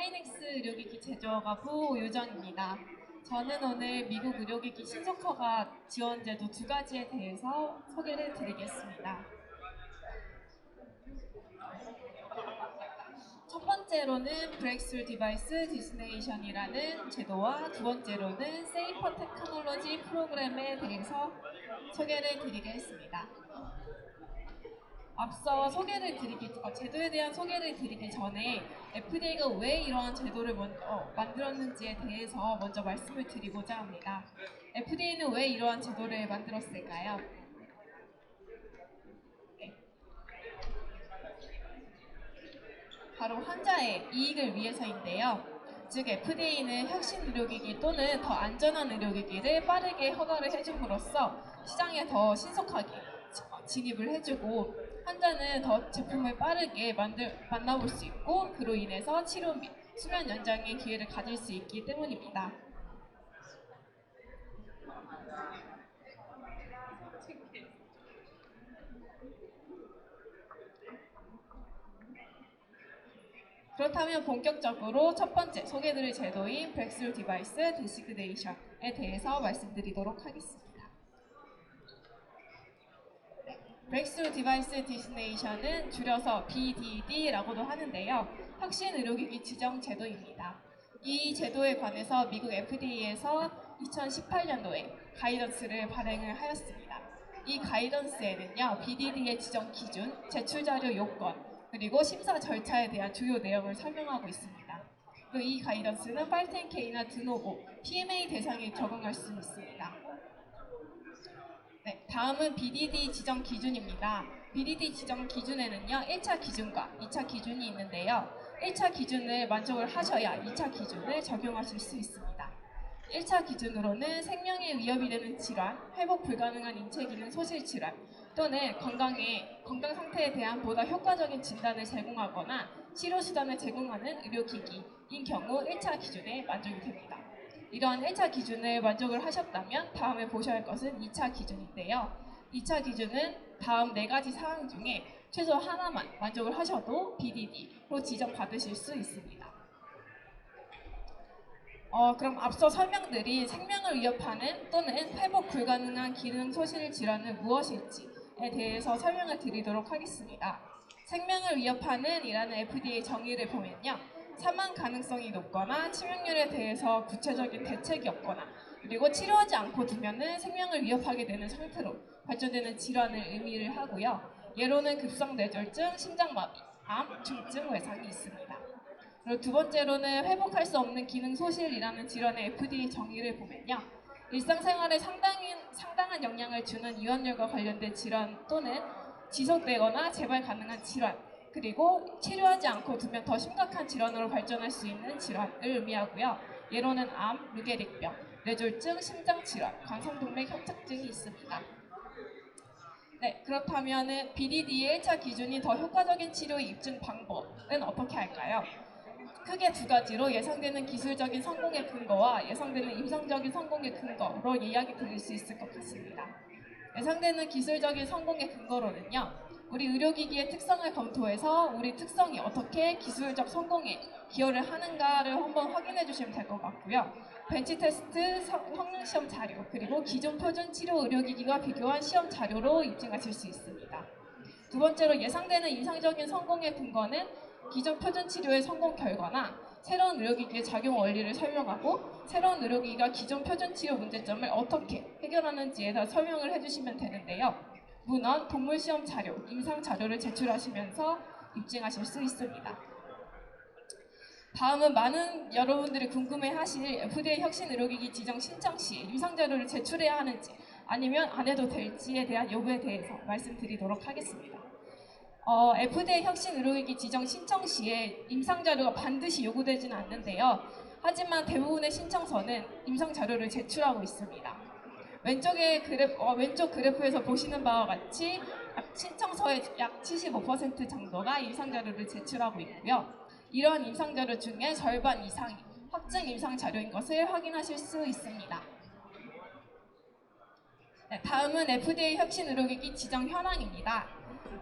하이닉스 의료기기 제조업부 오유정입니다. 저는 오늘 미국 의료기기 신속허가 지원제도 두 가지에 대해서 소개를 드리겠습니다. 첫 번째로는 브레이크스루 디바이스 디스네이션이라는 제도와 두 번째로는 세이퍼 테크놀로지 프로그램에 대해서 소개를 드리겠습니다. 앞서 제도에 대한 소개를 드리기 전에 FDA가 왜 이러한 제도를 만들었는지에 대해서 먼저 말씀을 드리고자 합니다. FDA는 왜 이러한 제도를 만들었을까요? 네. 바로 환자의 이익을 위해서인데요. 즉 FDA는 혁신 의료기기 또는 더 안전한 의료기기를 빠르게 허가를 해줌으로써 시장에 더 신속하게 진입을 해주고 환자는 더 제품을 빠르게 만나볼 수 있고 그로 인해서 치료 및 수면 연장의 기회를 가질 수 있기 때문입니다. 그렇다면 본격적으로 첫 번째 소개드릴 제도인 브레이크스루 디바이스 디시그네이션에 대해서 말씀드리도록 하겠습니다. 브레이크스루 디바이스 디스네이션은 줄여서 BDD라고도 하는데요. 혁신 의료기기 지정 제도입니다. 이 제도에 관해서 미국 FDA에서 2018년도에 가이던스를 발행을 하였습니다. 이 가이던스에는요, BDD의 지정 기준, 제출 자료 요건, 그리고 심사 절차에 대한 주요 내용을 설명하고 있습니다. 또 이 가이던스는 510K나 드노보, PMA 대상에 적용할 수 있습니다. 네, 다음은 BDD 지정 기준입니다. BDD 지정 기준에는요, 1차 기준과 2차 기준이 있는데요. 1차 기준을 만족을 하셔야 2차 기준을 적용하실 수 있습니다. 1차 기준으로는 생명에 위협이 되는 질환, 회복 불가능한 인체 기능 소실 질환 또는 건강 상태에 대한 보다 효과적인 진단을 제공하거나 치료 수단을 제공하는 의료기기인 경우 1차 기준에 만족이 됩니다. 이러한 1차 기준을 만족을 하셨다면 다음에 보셔야 할 것은 2차 기준인데요. 2차 기준은 다음 4가지 사항 중에 최소 하나만 만족을 하셔도 BDD로 지정받으실 수 있습니다. 그럼 앞서 설명드린 생명을 위협하는 또는 회복 불가능한 기능 소실 질환은 무엇일지에 대해서 설명을 드리도록 하겠습니다. 생명을 위협하는 이라는 FDA 정의를 보면요. 사망 가능성이 높거나 치명률에 대해서 구체적인 대책이 없거나 그리고 치료하지 않고 두면은 생명을 위협하게 되는 상태로 발전되는 질환을 의미를 하고요. 예로는 급성뇌졸중, 심장마비, 암, 중증 외상이 있습니다. 그리고 두 번째로는 회복할 수 없는 기능 소실이라는 질환의 FDA 정의를 보면요. 일상생활에 상당한 영향을 주는 유연율과 관련된 질환 또는 지속되거나 재발 가능한 질환 그리고 치료하지 않고 두면 더 심각한 질환으로 발전할 수 있는 질환을 의미하고요. 예로는 암, 루게릭병, 뇌졸중, 심장질환, 관성동맥 협착증이 있습니다. 네, 그렇다면 BDD의 1차 기준이 더 효과적인 치료의 입증 방법은 어떻게 할까요? 크게 두 가지로 예상되는 기술적인 성공의 근거와 예상되는 임상적인 성공의 근거로 이야기 드릴 수 있을 것 같습니다. 예상되는 기술적인 성공의 근거로는요. 우리 의료기기의 특성을 검토해서 우리 특성이 어떻게 기술적 성공에 기여를 하는가를 한번 확인해 주시면 될 것 같고요. 벤치 테스트, 성능 시험 자료, 그리고 기존 표준 치료 의료기기와 비교한 시험 자료로 입증하실 수 있습니다. 두 번째로 예상되는 이상적인 성공의 근거는 기존 표준 치료의 성공 결과나 새로운 의료기기의 작용 원리를 설명하고 새로운 의료기기가 기존 표준 치료 문제점을 어떻게 해결하는지에 대해 설명을 해주시면 되는데요. 문헌, 동물 시험 자료, 임상 자료를 제출하시면서 입증하실 수 있습니다. 다음은 많은 여러분들이 궁금해하실 FDA 혁신 의료기기 지정 신청 시 임상 자료를 제출해야 하는지 아니면 안 해도 될지에 대한 여부에 대해서 말씀드리도록 하겠습니다. FDA 혁신 의료기기 지정 신청 시에 임상 자료가 반드시 요구되지는 않는데요. 하지만 대부분의 신청서는 임상 자료를 제출하고 있습니다. 왼쪽 그래프에서 보시는 바와 같이 신청서의 약 75% 정도가 임상 자료를 제출하고 있고요. 이러한 임상 자료 중에 절반 이상이 확증 임상 자료인 것을 확인하실 수 있습니다. 네, 다음은 FDA 혁신 의료기기 지정 현황입니다.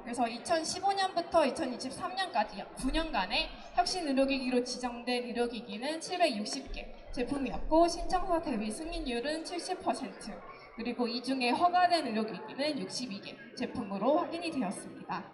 그래서 2015년부터 2023년까지 약 9년간의 혁신 의료기기로 지정된 의료기기는 760개 제품이었고 신청서 대비 승인율은 70%, 그리고 이 중에 허가된 의료기기는 62개 제품으로 확인이 되었습니다.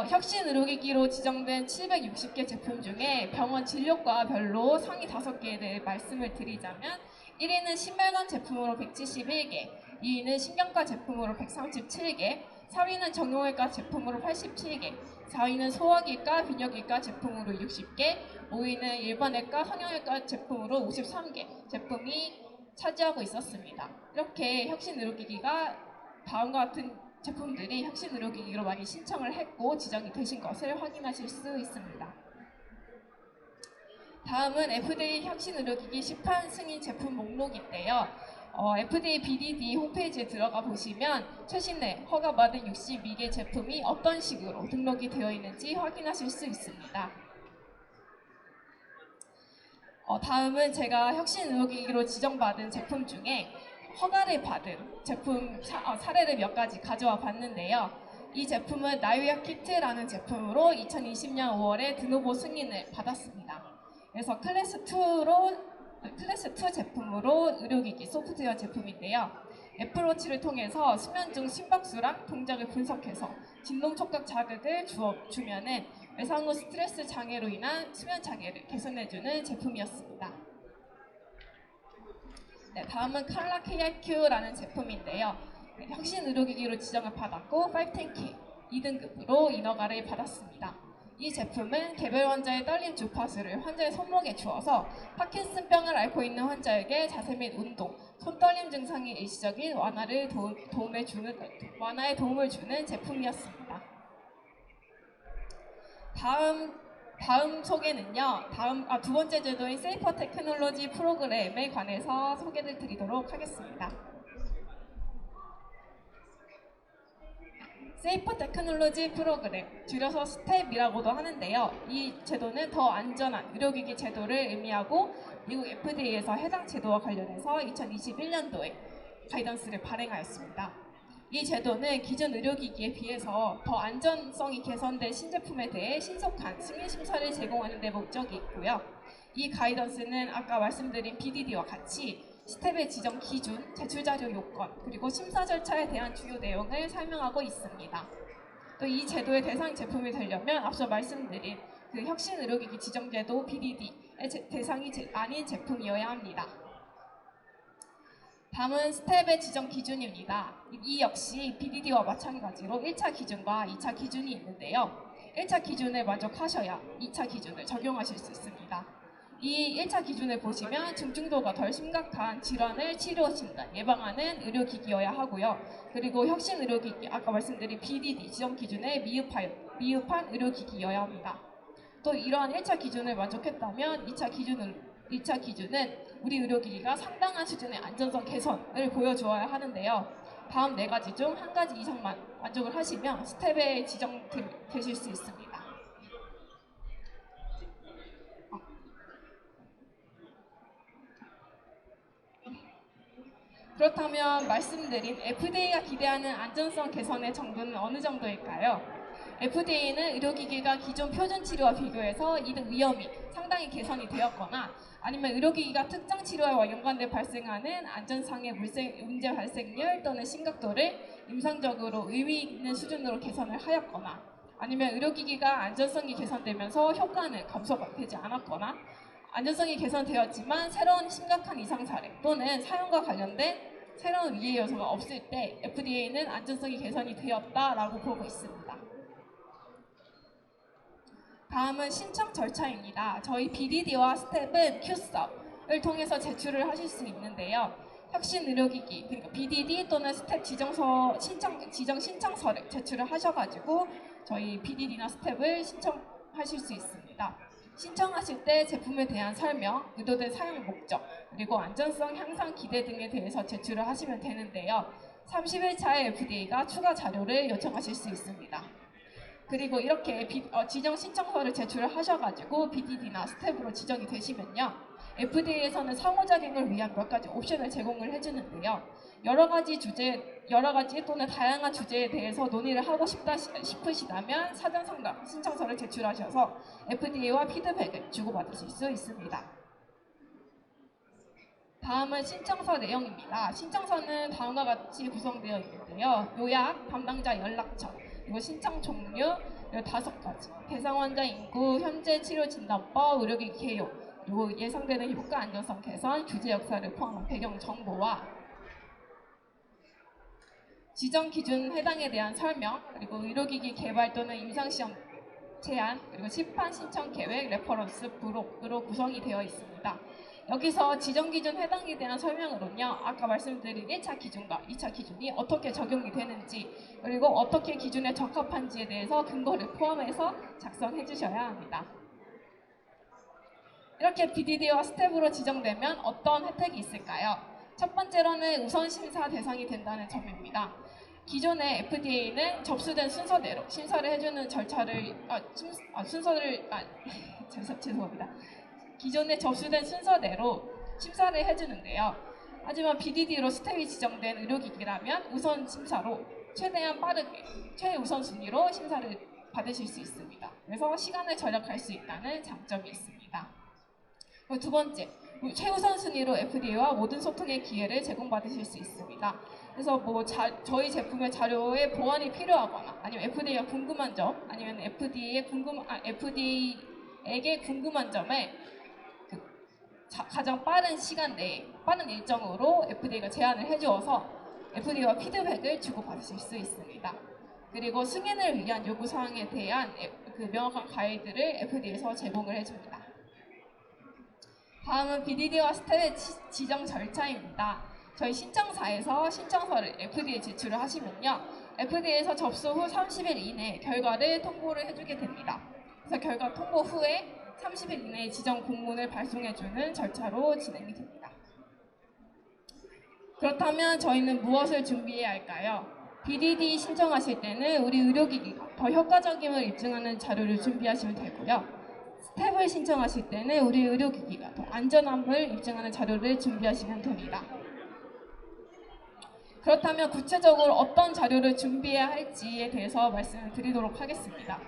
혁신 의료기기로 지정된 760개 제품 중에 병원 진료과별로 상위 5개에 대해 말씀을 드리자면 1위는 신발관 제품으로 171개, 2위는 신경과 제품으로 137개, 4위는 정형외과 제품으로 87개, 4위는 소화기과, 비뇨기과 제품으로 60개, 5위는 일반외과, 성형외과 제품으로 53개 제품이 차지하고 있었습니다. 이렇게 혁신 의료기기가 다음과 같은 제품들이 혁신 의료기기로 많이 신청을 했고 지정이 되신 것을 확인하실 수 있습니다. 다음은 FDA 혁신 의료기기 시판 승인 제품 목록인데요. FDA BDD 홈페이지에 들어가 보시면 최신에 허가받은 62개 제품이 어떤 식으로 등록이 되어 있는지 확인하실 수 있습니다. 다음은 제가 혁신 의료기기로 지정받은 제품 중에 허가를 받은 제품 사례를 몇 가지 가져와 봤는데요. 이 제품은 나유약 키트라는 제품으로 2020년 5월에 드노보 승인을 받았습니다. 그래서 클래스 2 제품으로 의료기기 소프트웨어 제품인데요. 애플워치를 통해서 수면 중 심박수랑 동작을 분석해서 진동 촉각 자극을 주면은 외상 후 스트레스 장애로 인한 수면 장애를 개선해주는 제품이었습니다. 네, 다음은 칼라 KIQ라는 제품인데요. 혁신 의료기기로 지정을 받았고 510K 2등급으로 인허가를 받았습니다. 이 제품은 개별 환자의 떨림 주파수를 환자의 손목에 주어서 파킨슨병을 앓고 있는 환자에게 자세 및 운동, 손떨림 증상의 일시적인 완화에 도움을 주는 제품이었습니다. 다음 소개는요. 두 번째 제도인 세이퍼 테크놀로지 프로그램에 관해서 소개를 드리도록 하겠습니다. 세이퍼 테크놀로지 프로그램, 줄여서 스텝이라고도 하는데요. 이 제도는 더 안전한 의료기기 제도를 의미하고 미국 FDA에서 해당 제도와 관련해서 2021년도에 가이던스를 발행하였습니다. 이 제도는 기존 의료기기에 비해서 더 안전성이 개선된 신제품에 대해 신속한 승인 심사를 제공하는 데 목적이 있고요. 이 가이던스는 아까 말씀드린 BDD와 같이 스텝의 지정 기준, 제출자료 요건, 그리고 심사 절차에 대한 주요 내용을 설명하고 있습니다. 또 이 제도의 대상 제품이 되려면 앞서 말씀드린 그 혁신 의료기기 지정제도 BDD의 대상이 아닌 제품이어야 합니다. 다음은 스텝의 지정 기준입니다. 이 역시 BDD와 마찬가지로 1차 기준과 2차 기준이 있는데요. 1차 기준을 만족하셔야 2차 기준을 적용하실 수 있습니다. 이 1차 기준을 보시면 중증도가 덜 심각한 질환을 치료 진단, 예방하는 의료기기여야 하고요. 그리고 혁신 의료기기, 아까 말씀드린 BDD 지정 기준에 미흡한 의료기기여야 합니다. 또 이러한 1차 기준을 만족했다면 2차 기준은 우리 의료기기가 상당한 수준의 안전성 개선을 보여주어야 하는데요. 다음 4가지 중 1가지 이상만 만족을 하시면 스텝에 지정되실 수 있습니다. 그렇다면 말씀드린 FDA가 기대하는 안전성 개선의 정도는 어느 정도일까요? FDA는 의료기기가 기존 표준 치료와 비교해서 이등 위험이 상당히 개선이 되었거나 아니면 의료기기가 특정 치료와 연관돼 발생하는 안전상의 문제 발생률 또는 심각도를 임상적으로 의미 있는 수준으로 개선을 하였거나 아니면 의료기기가 안전성이 개선되면서 효과는 감소가 되지 않았거나 안전성이 개선되었지만 새로운 심각한 이상 사례 또는 사용과 관련된 새로운 위해 요소가 없을 때 FDA는 안전성이 개선이 되었다라고 보고 있습니다. 다음은 신청 절차입니다. 저희 BDD와 스텝은 Q섭을 통해서 제출을 하실 수 있는데요. 혁신 의료기기, 그러니까 BDD 또는 스텝 지정 신청서를 제출을 하셔가지고 저희 BDD나 스텝을 신청하실 수 있습니다. 신청하실 때 제품에 대한 설명, 의도된 사용 목적, 그리고 안전성 향상 기대 등에 대해서 제출을 하시면 되는데요. 30일 차에 FDA가 추가 자료를 요청하실 수 있습니다. 그리고 이렇게 지정 신청서를 제출을 하셔가지고 BDD나 스텝으로 지정이 되시면요. FDA에서는 상호작용을 위한 몇 가지 옵션을 제공을 해주는데요. 여러 가지 또는 다양한 주제에 대해서 논의를 하고 싶으시다면 사전 상담 신청서를 제출하셔서 FDA와 피드백을 주고받으실 수 있습니다. 다음은 신청서 내용입니다. 신청서는 다음과 같이 구성되어 있는데요. 요약, 담당자 연락처, 그리고 신청 종류, 그리고 5가지. 대상 환자 인구, 현재 치료 진단법, 의료기기 개요, 그리고 예상되는 효과 안전성 개선, 규제 역사를 포함한 배경 정보와 지정 기준 해당에 대한 설명, 그리고 의료기기 개발 또는 임상시험 제안, 그리고 시판 신청 계획, 레퍼런스, 부록으로 구성이 되어 있습니다. 여기서 지정 기준 해당에 대한 설명으로는요, 아까 말씀드린 1차 기준과 2차 기준이 어떻게 적용이 되는지, 그리고 어떻게 기준에 적합한지에 대해서 근거를 포함해서 작성해 주셔야 합니다. 이렇게 BDD와 스텝으로 지정되면 어떤 혜택이 있을까요? 첫 번째로는 우선 심사 대상이 된다는 점입니다. 기존의 FDA는 접수된 순서대로 심사를 해주는 죄송합니다. 기존에 접수된 순서대로 심사를 해주는데요. 하지만 BDD로 스텝이 지정된 의료기기라면 우선 심사로 최대한 빠르게 최우선 순위로 심사를 받으실 수 있습니다. 그래서 시간을 절약할 수 있다는 장점이 있습니다. 두 번째, 최우선 순위로 FDA와 모든 소통의 기회를 제공받으실 수 있습니다. 그래서 저희 제품의 자료에 보완이 필요하거나 아니면 FDA가 궁금한 점, 아니면 FDA에게 궁금한 점에 가장 빠른 시간 내에 빠른 일정으로 FDA가 제안을 해주어서 FDA와 피드백을 주고받으실 수 있습니다. 그리고 승인을 위한 요구사항에 대한 명확한 가이드를 FDA에서 제공을 해줍니다. 다음은 BDD와 스텝의 지정 절차입니다. 저희 신청사에서 신청서를 FDA에 제출을 하시면요. FDA에서 접수 후 30일 이내에 결과를 통보를 해주게 됩니다. 그래서 결과 통보 후에 30일 이내에 지정 공문을 발송해주는 절차로 진행이 됩니다. 그렇다면 저희는 무엇을 준비해야 할까요? BDD 신청하실 때는 우리 의료기기가 더 효과적임을 입증하는 자료를 준비하시면 되고요. 스텝을 신청하실 때는 우리 의료기기가 더 안전함을 입증하는 자료를 준비하시면 됩니다. 그렇다면 구체적으로 어떤 자료를 준비해야 할지에 대해서 말씀을 드리도록 하겠습니다.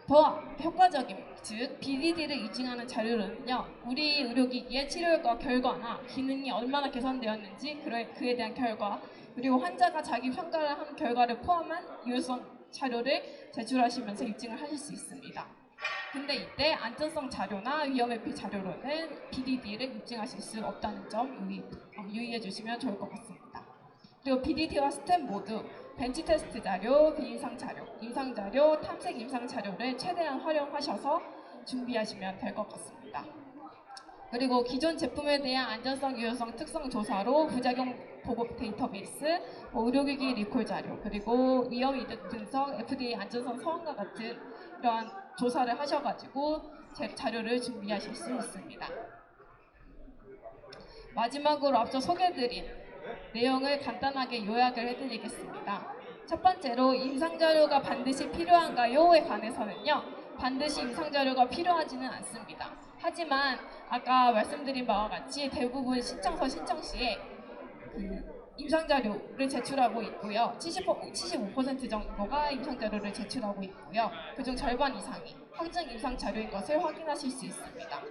더 효과적인, 즉 BDD를 입증하는 자료는요, 우리 의료기기의 치료효과 결과나 기능이 얼마나 개선되었는지 그에 대한 결과, 그리고 환자가 자기 평가를 한 결과를 포함한 유효성 자료를 제출하시면서 입증을 하실 수 있습니다. 근데 이때 안전성 자료나 위험회피 자료로는 BDD를 입증하실 수 없다는 점 유의해 주시면 좋을 것 같습니다. 그리고 BDD와 스텝 모두 벤치 테스트 자료, 비임상 자료, 임상 자료, 탐색 임상 자료를 최대한 활용하셔서 준비하시면 될 것 같습니다. 그리고 기존 제품에 대한 안전성, 유효성, 특성 조사로 부작용 보고 데이터베이스, 의료기기 리콜 자료, 그리고 위험 이득 분석, FDA 안전성 서원과 같은 이러한 조사를 하셔가지고 제 자료를 준비하실 수 있습니다. 마지막으로 앞서 소개해드린 내용을 간단하게 요약을 해드리겠습니다. 첫 번째로 임상자료가 반드시 필요한가요?에 관해서는요. 반드시 임상자료가 필요하지는 않습니다. 하지만 아까 말씀드린 바와 같이 대부분 신청서 신청 시에 임상자료를 제출하고 있고요. 75% 정도가 임상자료를 제출하고 있고요. 그중 절반 이상이 확정 임상자료인 것을 확인하실 수 있습니다.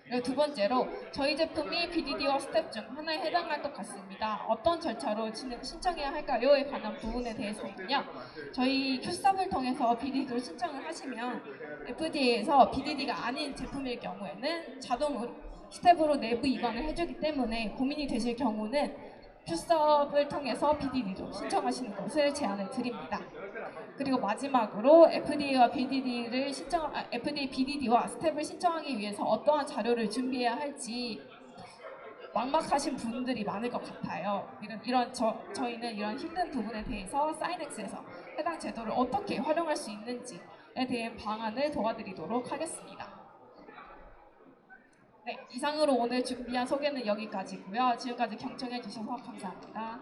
그리고 두 번째로 저희 제품이 BDD와 스텝 중 하나에 해당할 것 같습니다. 어떤 절차로 신청해야 할까요?에 관한 부분에 대해서는요. 저희 큐스탑을 통해서 BDD로 신청을 하시면 FDA에서 BDD가 아닌 제품일 경우에는 자동으로 스텝으로 내부 이관을 해주기 때문에 고민이 되실 경우는 큐스탑을 통해서 BDD로 신청하시는 것을 제안을 드립니다. 그리고 마지막으로 FDA, BDD와 스텝을 신청하기 위해서 어떠한 자료를 준비해야 할지 막막하신 분들이 많을 것 같아요. 저희는 이런 힘든 부분에 대해서 사이넥스에서 해당 제도를 어떻게 활용할 수 있는지에 대한 방안을 도와드리도록 하겠습니다. 네, 이상으로 오늘 준비한 소개는 여기까지고요. 지금까지 경청해 주셔서 감사합니다.